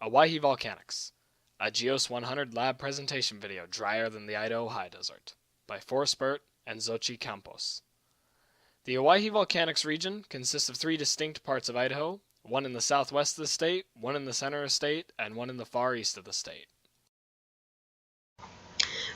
Owyhee Volcanics, a Geos 100 lab presentation video drier than the Idaho High Desert, by Forrest, Burt, and Xochi Campos. The Owyhee Volcanics region consists of three distinct parts of Idaho, one in the southwest of the state, one in the center of the state, and one in the far east of the state.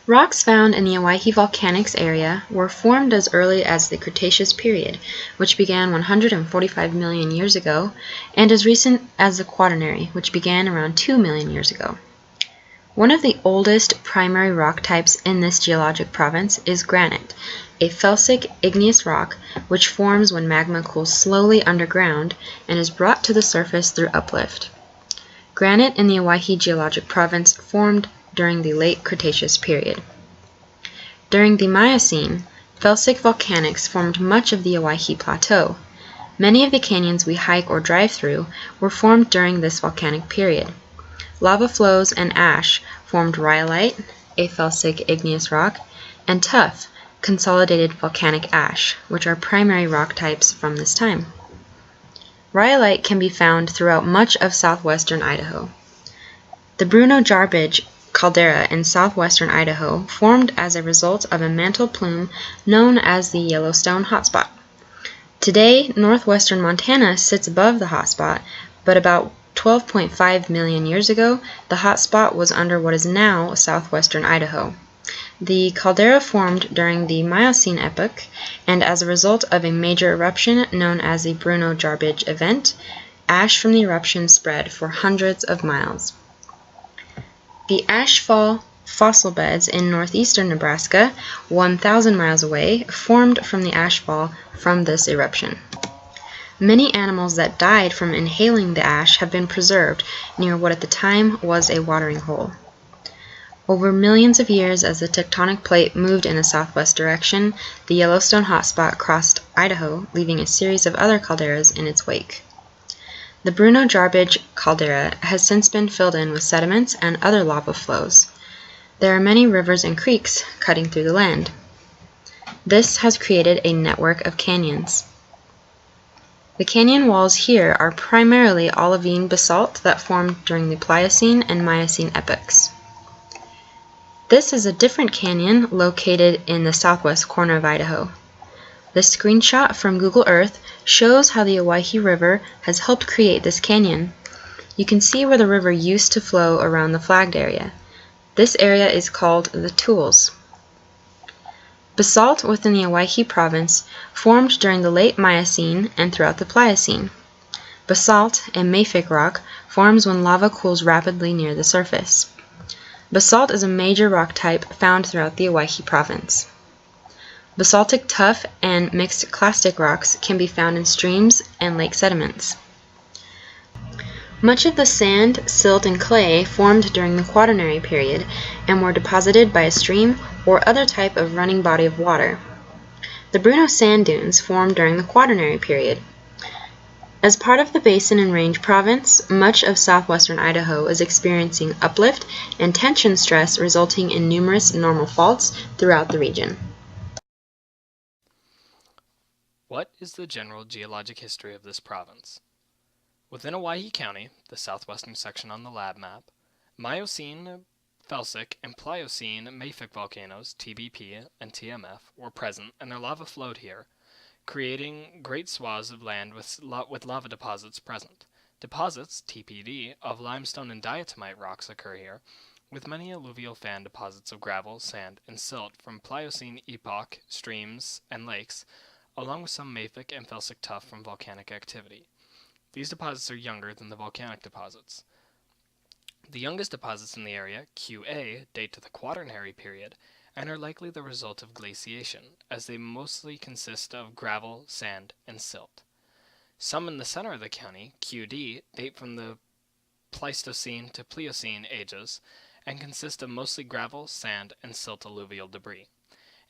Rocks found in the Owyhee Volcanics area were formed as early as the Cretaceous period, which began 145 million years ago, and as recent as the Quaternary, which began around 2 million years ago. One of the oldest primary rock types in this geologic province is granite, a felsic igneous rock which forms when magma cools slowly underground and is brought to the surface through uplift. Granite in the Owyhee geologic province formed during the late Cretaceous period. During the Miocene, felsic volcanics formed much of the Owyhee Plateau. Many of the canyons we hike or drive through were formed during this volcanic period. Lava flows and ash formed rhyolite, a felsic igneous rock, and tuff, consolidated volcanic ash, which are primary rock types from this time. Rhyolite can be found throughout much of southwestern Idaho. The Bruno-Jarbidge caldera in southwestern Idaho formed as a result of a mantle plume known as the Yellowstone hotspot. Today, northwestern Montana sits above the hotspot, but about 12.5 million years ago, the hotspot was under what is now southwestern Idaho. The caldera formed during the Miocene epoch, and as a result of a major eruption known as the Bruno-Jarbidge event, ash from the eruption spread for hundreds of miles. The ashfall fossil beds in northeastern Nebraska, 1,000 miles away, formed from the ashfall from this eruption. Many animals that died from inhaling the ash have been preserved near what at the time was a watering hole. Over millions of years, as the tectonic plate moved in a southwest direction, the Yellowstone hotspot crossed Idaho, leaving a series of other calderas in its wake. The Bruno-Jarbidge caldera has since been filled in with sediments and other lava flows. There are many rivers and creeks cutting through the land. This has created a network of canyons. The canyon walls here are primarily olivine basalt that formed during the Pliocene and Miocene epochs. This is a different canyon located in the southwest corner of Idaho. This screenshot from Google Earth shows how the Owyhee River has helped create this canyon. You can see where the river used to flow around the flagged area. This area is called the Tules. Basalt within the Owyhee province formed during the late Miocene and throughout the Pliocene. Basalt, a mafic rock, forms when lava cools rapidly near the surface. Basalt is a major rock type found throughout the Owyhee province. Basaltic tuff and mixed clastic rocks can be found in streams and lake sediments. Much of the sand, silt, and clay formed during the Quaternary period and were deposited by a stream or other type of running body of water. The Bruno sand dunes formed during the Quaternary period. As part of the Basin and Range province, much of southwestern Idaho is experiencing uplift and tension stress resulting in numerous normal faults throughout the region. What is the general geologic history of this province? Within Owyhee County, the southwestern section on the lab map, Miocene, felsic, and Pliocene mafic volcanoes, TBP and TMF, were present and their lava flowed here, creating great swaths of land with lava deposits present. Deposits, TPD, of limestone and diatomite rocks occur here, with many alluvial fan deposits of gravel, sand, and silt from Pliocene epoch streams and lakes, along with some mafic and felsic tuff from volcanic activity. These deposits are younger than the volcanic deposits. The youngest deposits in the area, QA, date to the Quaternary period and are likely the result of glaciation, as they mostly consist of gravel, sand, and silt. Some in the center of the county, QD, date from the Pleistocene to Pliocene ages and consist of mostly gravel, sand, and silt alluvial debris.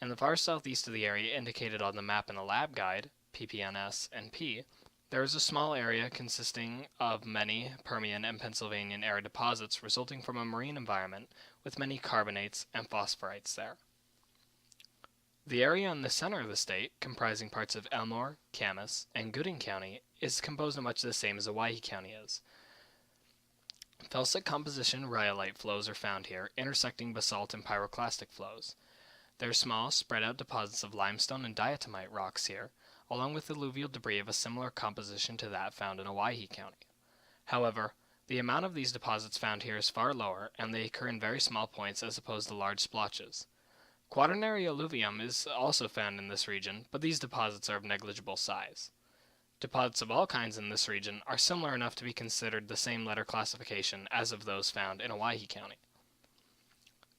In the far southeast of the area indicated on the map in a lab guide, PPNS and P, there is a small area consisting of many Permian and Pennsylvanian era deposits resulting from a marine environment with many carbonates and phosphorites there. The area in the center of the state, comprising parts of Elmore, Camas, and Gooding County, is composed of much the same as Owyhee County is. Felsic composition rhyolite flows are found here, intersecting basalt and pyroclastic flows. There are small, spread-out deposits of limestone and diatomite rocks here, along with alluvial debris of a similar composition to that found in Owyhee County. However, the amount of these deposits found here is far lower, and they occur in very small points as opposed to large splotches. Quaternary alluvium is also found in this region, but these deposits are of negligible size. Deposits of all kinds in this region are similar enough to be considered the same letter classification as of those found in Owyhee County.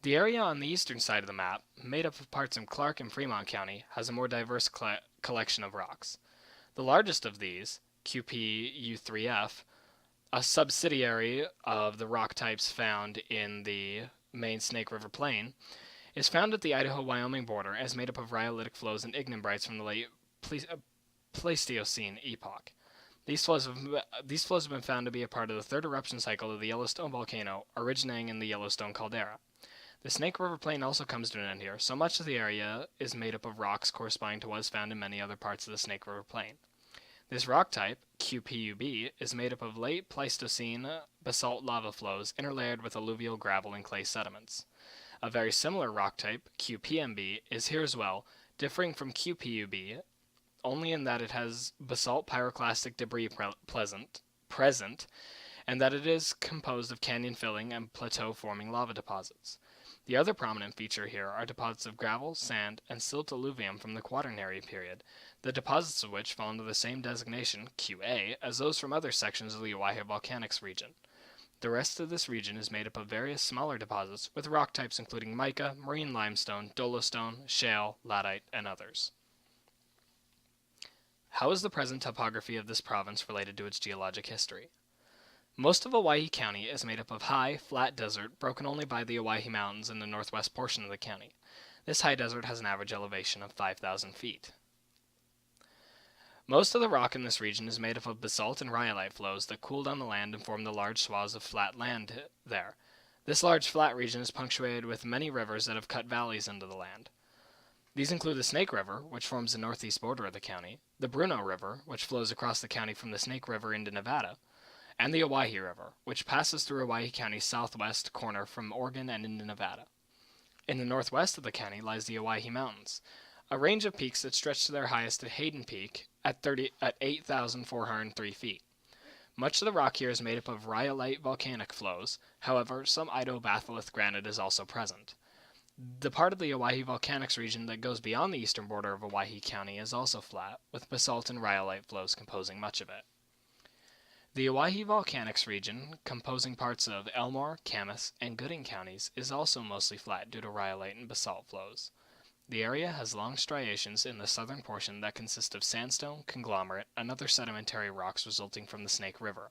The area on the eastern side of the map, made up of parts of Clark and Fremont County, has a more diverse collection of rocks. The largest of these, QPU3F, a subsidiary of the rock types found in the main Snake River Plain, is found at the Idaho-Wyoming border and is made up of rhyolitic flows and ignimbrites from the late Pleistocene epoch. These flows have been found to be a part of the third eruption cycle of the Yellowstone volcano, originating in the Yellowstone caldera. The Snake River Plain also comes to an end here, so much of the area is made up of rocks corresponding to what is found in many other parts of the Snake River Plain. This rock type, QPUB, is made up of late Pleistocene basalt lava flows interlayered with alluvial gravel and clay sediments. A very similar rock type, QPMB, is here as well, differing from QPUB only in that it has basalt pyroclastic debris present, and that it is composed of canyon filling and plateau-forming lava deposits. The other prominent feature here are deposits of gravel, sand, and silt alluvium from the Quaternary period, the deposits of which fall under the same designation, QA, as those from other sections of the Owyhee Volcanics region. The rest of this region is made up of various smaller deposits, with rock types including mica, marine limestone, dolostone, shale, laterite, and others. How is the present topography of this province related to its geologic history? Most of Owyhee County is made up of high, flat desert, broken only by the Owyhee Mountains in the northwest portion of the county. This high desert has an average elevation of 5,000 feet. Most of the rock in this region is made up of basalt and rhyolite flows that cool down the land and form the large swaths of flat land there. This large flat region is punctuated with many rivers that have cut valleys into the land. These include the Snake River, which forms the northeast border of the county, the Bruneau River, which flows across the county from the Snake River into Nevada, and the Owyhee River, which passes through Owyhee County's southwest corner from Oregon and into Nevada. In the northwest of the county lies the Owyhee Mountains, a range of peaks that stretch to their highest at Hayden Peak at 8,403 feet. Much of the rock here is made up of rhyolite volcanic flows, however, some idobatholith granite is also present. The part of the Owyhee Volcanics region that goes beyond the eastern border of Owyhee County is also flat, with basalt and rhyolite flows composing much of it. The Owyhee Volcanics region, composing parts of Elmore, Campos, and Gooding counties, is also mostly flat due to rhyolite and basalt flows. The area has long striations in the southern portion that consist of sandstone, conglomerate, and other sedimentary rocks resulting from the Snake River.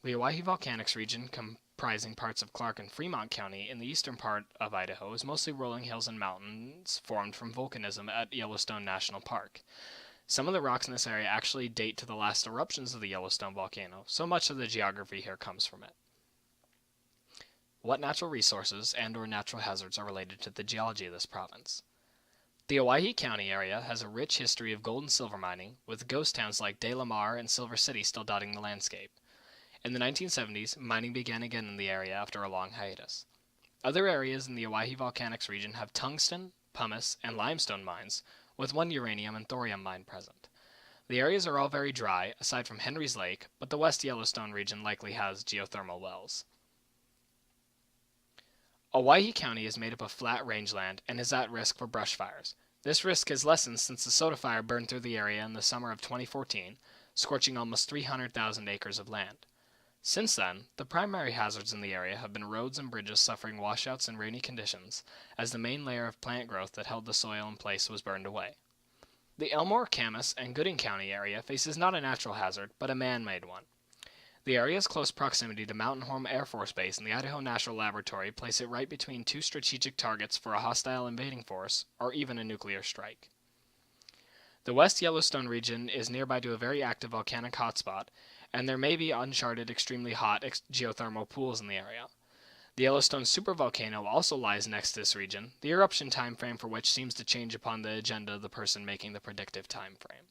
The Owyhee Volcanics region, comprising parts of Clark and Fremont County in the eastern part of Idaho, is mostly rolling hills and mountains formed from volcanism at Yellowstone National Park. Some of the rocks in this area actually date to the last eruptions of the Yellowstone volcano, so much of the geography here comes from it. What natural resources and/or natural hazards are related to the geology of this province? The Owyhee County area has a rich history of gold and silver mining, with ghost towns like De La Mar and Silver City still dotting the landscape. In the 1970s, mining began again in the area after a long hiatus. Other areas in the Owyhee Volcanics region have tungsten, pumice, and limestone mines, with one uranium and thorium mine present. The areas are all very dry, aside from Henry's Lake, but the West Yellowstone region likely has geothermal wells. Owyhee County is made up of flat rangeland and is at risk for brush fires. This risk has lessened since the Soda Fire burned through the area in the summer of 2014, scorching almost 300,000 acres of land. Since then, the primary hazards in the area have been roads and bridges suffering washouts and rainy conditions, as the main layer of plant growth that held the soil in place was burned away. The Elmore, Campos, and Gooding County area faces not a natural hazard, but a man-made one. The area's close proximity to Mountain Home Air Force Base and the Idaho National Laboratory place it right between two strategic targets for a hostile invading force, or even a nuclear strike. The West Yellowstone region is nearby to a very active volcanic hotspot, and there may be uncharted, extremely hot geothermal pools in the area. The Yellowstone supervolcano also lies next to this region, the eruption time frame for which seems to change upon the agenda of the person making the predictive time frame.